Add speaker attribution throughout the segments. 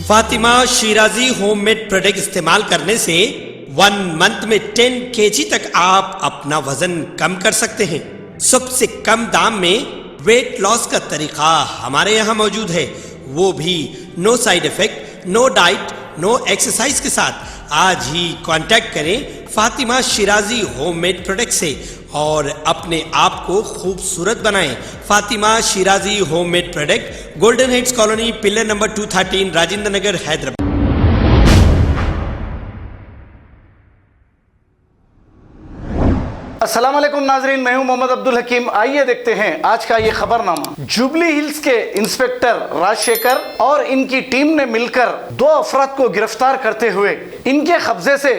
Speaker 1: Fatima Shirazi homemade product इस्तेमाल करने से 1 मंथ में 10 kg तक आप अपना वजन कम कर सकते हैं। सबसे कम दाम में वेट लॉस का तरीका हमारे यहाँ मौजूद है, वो भी no side effect, no diet, no exercise के साथ। आज ही कांटेक्ट करें फातिमा शिराजी होममेड प्रोडक्ट से और अपने आप को खूबसूरत बनाएं। Fatima Shirazi homemade product, golden heads colony, pillar number 213, Rajendra Nagar, Hyderabad.
Speaker 2: अस्सलाम वालेकुम नाजरीन, मैं हूं मोहम्मद अब्दुल हकीम। आइए देखते हैं आज का ये खबरनामा। जुबली हिल्स के इंस्पेक्टर राजशेखर और इनकी टीम ने मिलकर 2 अफराद को गिरफ्तार करते हुए इनके कब्जे से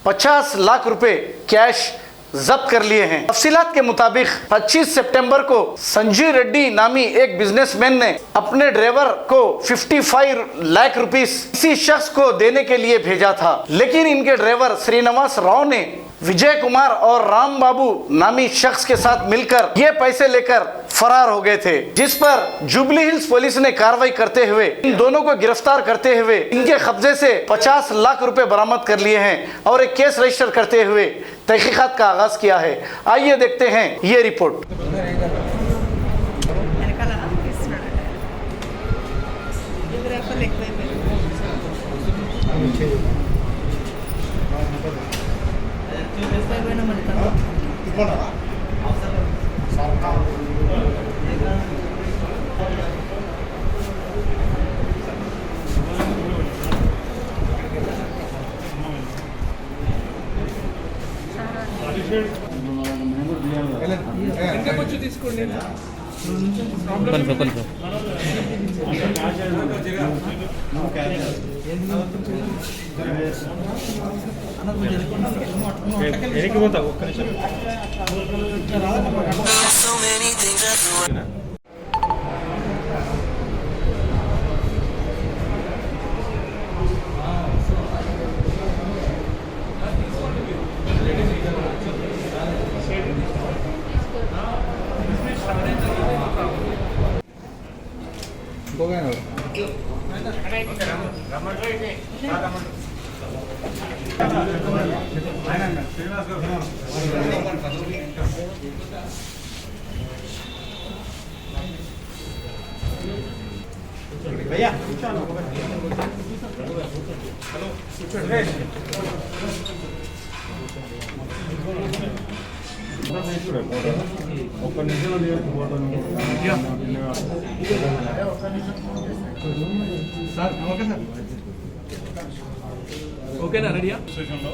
Speaker 2: 50 लाख रुपए कैश जब्त कर लिए हैं। तफसीलात के मुताबिक 25 सितंबर को संजीव रेड्डी नामी एक बिजनेसमैन ने अपने ड्राइवर को 55 लाख रुपीस किसी शख्स को देने के लिए भेजा था, लेकिन इनके ड्राइवर श्रीनिवास राव ने विजय कुमार और राम बाबू नामी शख्स के साथ मिलकर ये पैसे लेकर फरार हो गए थे, जिस पर जुबली हिल्स पुलिस ने कार्रवाई करते हुए इन दोनों को गिरफ्तार करते हुए इनके कब्जे से 50 लाख रुपए बरामद कर लिए हैं और एक केस रजिस्टर करते हुए तहकीकात का आगाज किया है। आइए देखते हैं ये रिपोर्ट।
Speaker 3: भैया ఓకేనా రెడీయా? స్టేషన్లో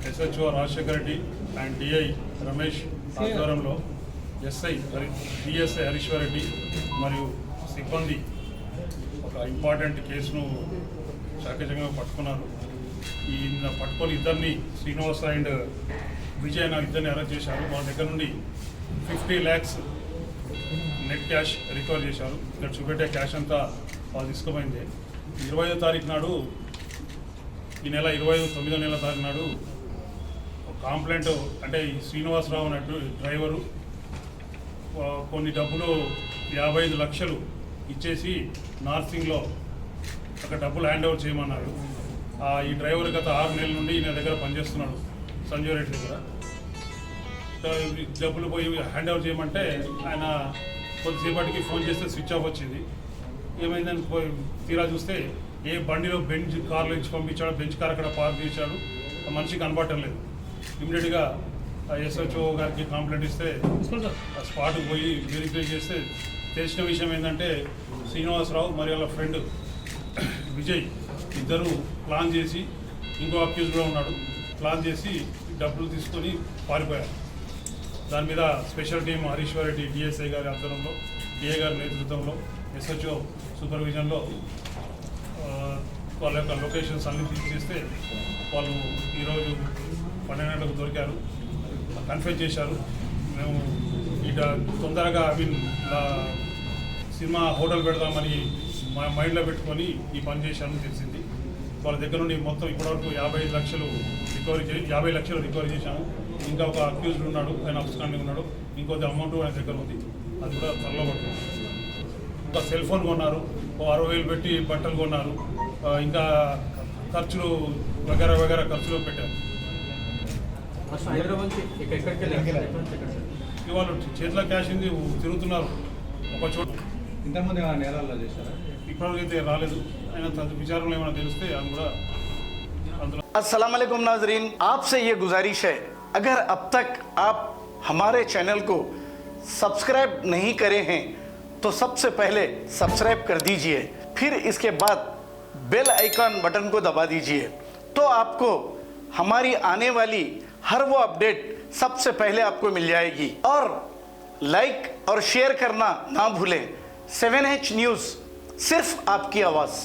Speaker 3: SHO Rajasekhar Reddy and DI Ramesh ఆధ్వర్యంలో ఎస్ఐ డిఎస్ఐ హరీశ్వర్ రెడ్డి మరియు సిబ్బంది ఒక ఇంపార్టెంట్ కేసును చాకచక్యంగా పట్టుకున్నారు. ఈ పట్టుకొని ఇద్దరిని శ్రీనివాస్ అండ్ విజయ్ అన్న ఇద్దరిని అరెస్ట్ చేశారు. వాళ్ళ దగ్గర నుండి 50 lakhs నెట్ క్యాష్ రికవర్ చేశారు. ఇక్కడ చూపెట్టే క్యాష్ అంతా వాళ్ళు తీసుకుపోయింది. 25వ తారీఖు నాడు, ఈ నెల 29వ నెల తారీఖు నాడు కాంప్లైంట్, అంటే ఈ శ్రీనివాసరావు అన్నట్టు డ్రైవరు కొన్ని డబ్బులు 55 లక్షలు ఇచ్చేసి నార్సింగ్లో అక్కడ డబ్బులు హ్యాండ్ ఓవర్ చేయమన్నారు. ఈ డ్రైవర్ గత 6 నెలల నుండి ఈయన దగ్గర పనిచేస్తున్నాడు, సంజయ్ రెడ్డి దగ్గర. డబ్బులు పోయి హ్యాండ్ ఓవర్ చేయమంటే ఆయన కొద్దిసేపటికి ఫోన్ చేస్తే స్విచ్ ఆఫ్ వచ్చింది. ఏమైందని తీరా చూస్తే ఏ బండిలో బెంచ్ కార్లో ఇచ్చి పంపించాడు, బెంచ్ కార్ అక్కడ పార్క్ చేశాడు, ఆ మనిషి కనబడటం లేదు. ఇమ్మీడియట్గా ఎస్హెచ్ఓ గారికి కంప్లైంట్ ఇస్తే స్పాట్కి పోయి వెరిఫై చేస్తే తెలిసిన విషయం ఏంటంటే శ్రీనివాసరావు మరియు వాళ్ళ ఫ్రెండ్ విజయ్ ఇద్దరు ప్లాన్ చేసి, ఇంకో అక్యూజ్లో ఉన్నాడు, ప్లాన్ చేసి డబ్బులు తీసుకొని పారిపోయారు. దాని మీద special team Harishwar Reddy DSI గారి ఆధ్వర్యంలో, డిఏ గారి నేతృత్వంలో, ఎస్హెచ్ఓ సూపర్విజన్లో వాళ్ళ యొక్క లొకేషన్స్ అన్ని తీసేస్తే వాళ్ళు ఈరోజు 12 గంటలకు దొరికారు, కన్ఫెస్ చేశారు. మేము ఇక తొందరగా సినిమా హోటల్ పెడదామని మా మైండ్లో పెట్టుకొని ఈ పని చేశామని తెలిసింది. వాళ్ళ దగ్గర నుండి మొత్తం ఇప్పటివరకు 50 లక్షలు రికవరీ చేశాము. ఇంకా ఒక అక్యూజ్డ్ ఉన్నాడు, ఆయన అబ్స్కాండింగ్ ఉన్నాడు. ఇంకొద్ది అమౌంట్ ఆయన దగ్గర ఉంది, అది కూడా త్వరలో పడుతుంది. ఇంకా సెల్ ఫోన్ కొన్నారు, 60,000 పెట్టి బట్టలు కొన్నారు, ఇంకా ఖర్చులు వగేరా వగేరా ఖర్చులు పెట్టారు.
Speaker 4: ఫస్ట్ హైదరాబాద్ నుంచి ఎక్కడికి వెళ్ళారు?
Speaker 3: ఇవాళ చేతిలో క్యాష్ ఉంది, తిరుగుతున్నారు ఒక చోట.
Speaker 4: ఇంతకుముందు ఏమైనా నేరాల్లో చేశారా?
Speaker 3: ఇప్పటికైతే రాలేదు. ఆయన విచారణలో ఏమైనా తెలిస్తే అది కూడా అందులో.
Speaker 2: अस्सलाम वालेकुम नाजरीन, आपसे ये गुजारिश है, अगर अब तक आप हमारे चैनल को सब्सक्राइब नहीं करे हैं तो सबसे पहले सब्सक्राइब कर दीजिए, फिर इसके बाद बेल आइकन बटन को दबा दीजिए, तो आपको हमारी आने वाली हर वो अपडेट सबसे पहले आपको मिल जाएगी। और लाइक और शेयर करना ना भूलें। 7H न्यूज़, सिर्फ आपकी आवाज़।